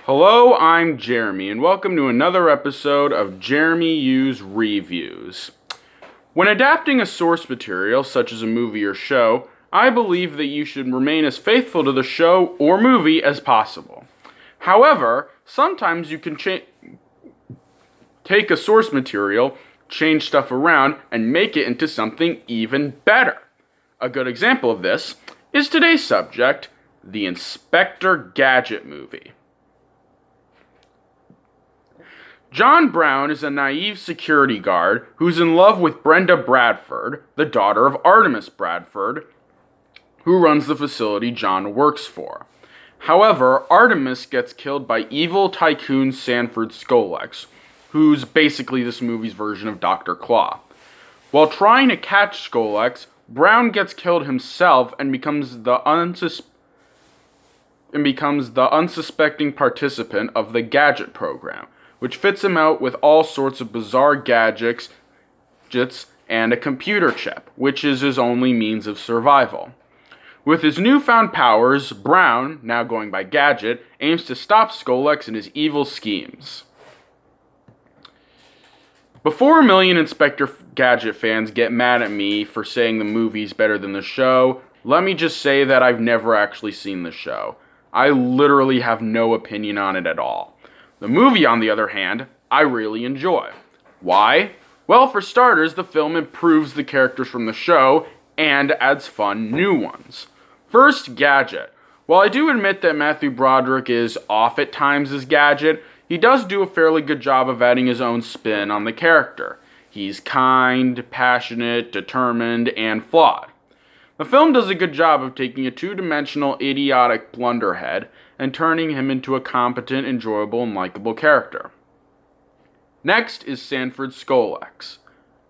Hello, I'm Jeremy, and welcome to another episode of Jeremy U's RevUs. When adapting a source material, such as a movie or show, I believe that you should remain as faithful to the show or movie as possible. However, sometimes you can take a source material, change stuff around, and make it into something even better. A good example of this is today's subject, the Inspector Gadget movie. John Brown is a naive security guard who's in love with Brenda Bradford, the daughter of Artemis Bradford, who runs the facility John works for. However, Artemis gets killed by evil tycoon Sanford Skolex, who's basically this movie's version of Dr. Claw. While trying to catch Skolex, Brown gets killed himself and becomes the unsuspecting participant of the Gadget program, which fits him out with all sorts of bizarre gadgets and a computer chip, which is his only means of survival. With his newfound powers, Brown, now going by Gadget, aims to stop Skolex and his evil schemes. Before a million Inspector Gadget fans get mad at me for saying the movie's better than the show, let me just say that I've never actually seen the show. I literally have no opinion on it at all. The movie, on the other hand, I really enjoy. Why? Well, for starters, the film improves the characters from the show and adds fun new ones. First, Gadget. While I do admit that Matthew Broderick is off at times as Gadget, he does do a fairly good job of adding his own spin on the character. He's kind, passionate, determined, and flawed. The film does a good job of taking a two-dimensional, idiotic blunderhead and turning him into a competent, enjoyable, and likable character. Next is Sanford Skolex.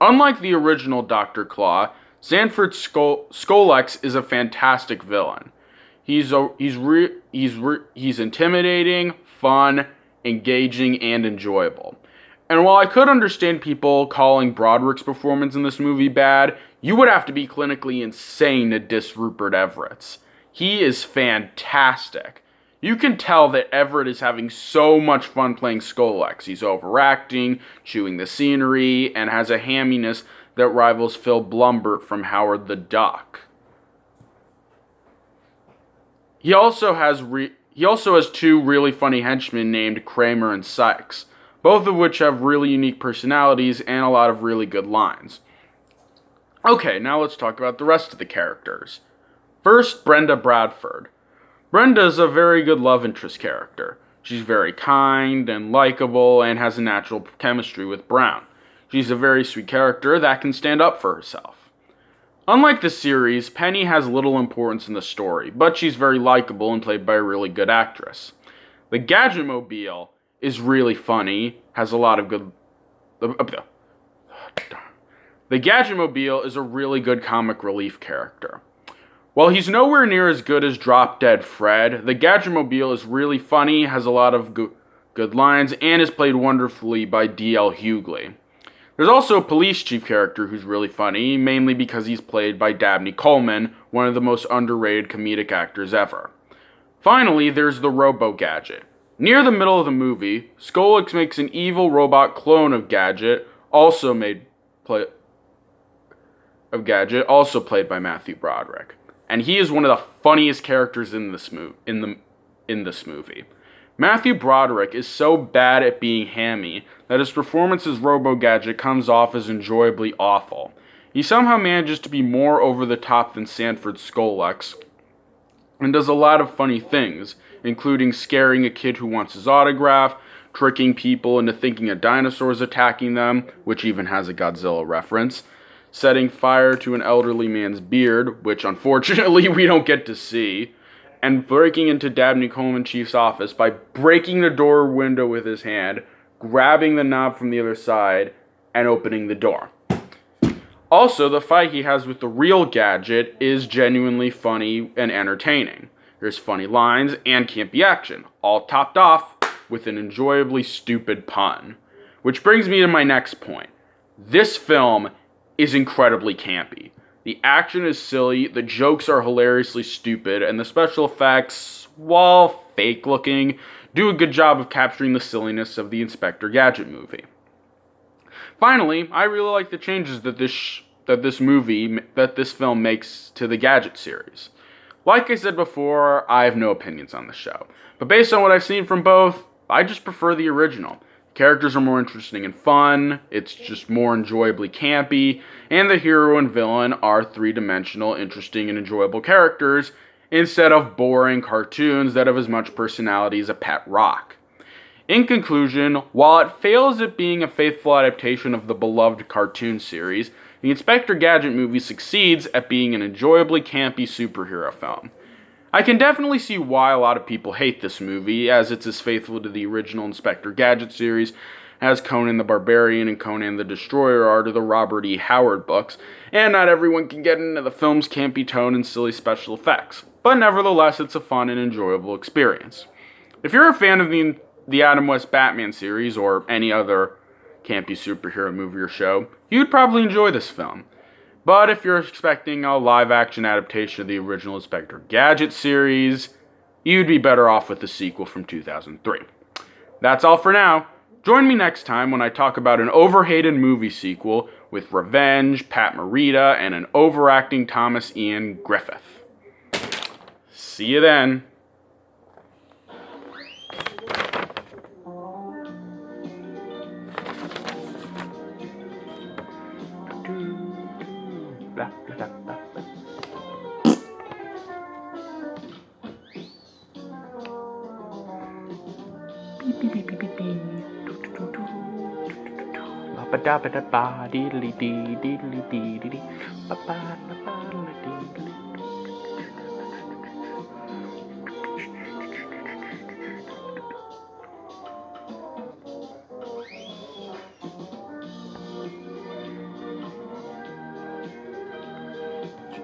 Unlike the original Dr. Claw, Sanford Skolex is a fantastic villain. He's intimidating, fun, engaging, and enjoyable. And while I could understand people calling Broderick's performance in this movie bad, you would have to be clinically insane to diss Rupert Everett's. He is fantastic. You can tell that Everett is having so much fun playing Skolex. He's overacting, chewing the scenery, and has a hamminess that rivals Phil Blumbert from Howard the Duck. He also has two really funny henchmen named Kramer and Sykes, both of which have really unique personalities and a lot of really good lines. Okay, now let's talk about the rest of the characters. First, Brenda Bradford. Brenda is a very good love interest character. She's very kind and likable and has a natural chemistry with Brown. She's a very sweet character that can stand up for herself. Unlike the series, Penny has little importance in the story, but she's very likable and played by a really good actress. The Gadget-mobile is really funny, has a lot of good... The Gadget-mobile is a really good comic relief character. While he's nowhere near as good as Drop Dead Fred, the Gadget-mobile is really funny, has a lot of good lines, and is played wonderfully by D.L. Hughley. There's also a police chief character who's really funny, mainly because he's played by Dabney Coleman, one of the most underrated comedic actors ever. Finally, there's the Robo-Gadget. Near the middle of the movie, Skolex makes an evil robot clone of Gadget, also played by Matthew Broderick. And he is one of the funniest characters in this movie. Matthew Broderick is so bad at being hammy that his performance as Robo-Gadget comes off as enjoyably awful. He somehow manages to be more over the top than Sanford Skolex, and does a lot of funny things, including scaring a kid who wants his autograph, tricking people into thinking a dinosaur's attacking them, which even has a Godzilla reference, setting fire to an elderly man's beard, which unfortunately we don't get to see, and breaking into Dabney Coleman Chief's office by breaking the door window with his hand, grabbing the knob from the other side, and opening the door. Also, the fight he has with the real Gadget is genuinely funny and entertaining. There's funny lines and campy action, all topped off with an enjoyably stupid pun. Which brings me to my next point. This film is incredibly campy. The action is silly, the jokes are hilariously stupid, and the special effects, while fake looking, do a good job of capturing the silliness of the Inspector Gadget movie. Finally, I really like the changes that this film makes to the Gadget series. Like I said before, I have no opinions on the show, but based on what I've seen from both, I just prefer the original. Characters are more interesting and fun, it's just more enjoyably campy, and the hero and villain are three-dimensional, interesting, and enjoyable characters, instead of boring cartoons that have as much personality as a pet rock. In conclusion, while it fails at being a faithful adaptation of the beloved cartoon series, the Inspector Gadget movie succeeds at being an enjoyably campy superhero film. I can definitely see why a lot of people hate this movie, as it's as faithful to the original Inspector Gadget series as Conan the Barbarian and Conan the Destroyer are to the Robert E. Howard books, and not everyone can get into the film's campy tone and silly special effects, but nevertheless it's a fun and enjoyable experience. If you're a fan of the Adam West Batman series, or any other campy superhero movie or show, you'd probably enjoy this film. But if you're expecting a live-action adaptation of the original Inspector Gadget series, you'd be better off with the sequel from 2003. That's all for now. Join me next time when I talk about an overhated movie sequel with revenge, Pat Morita, and an overacting Thomas Ian Griffith. See you then. Blah, blah, blah, blah. Beep, beep, beep, beep, beep, beep. Ba da ba da ba diddly dee diddly dee dee dee ba ba da ba diddly.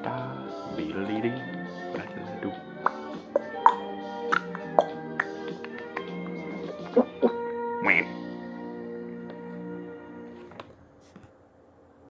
Da diddly dee.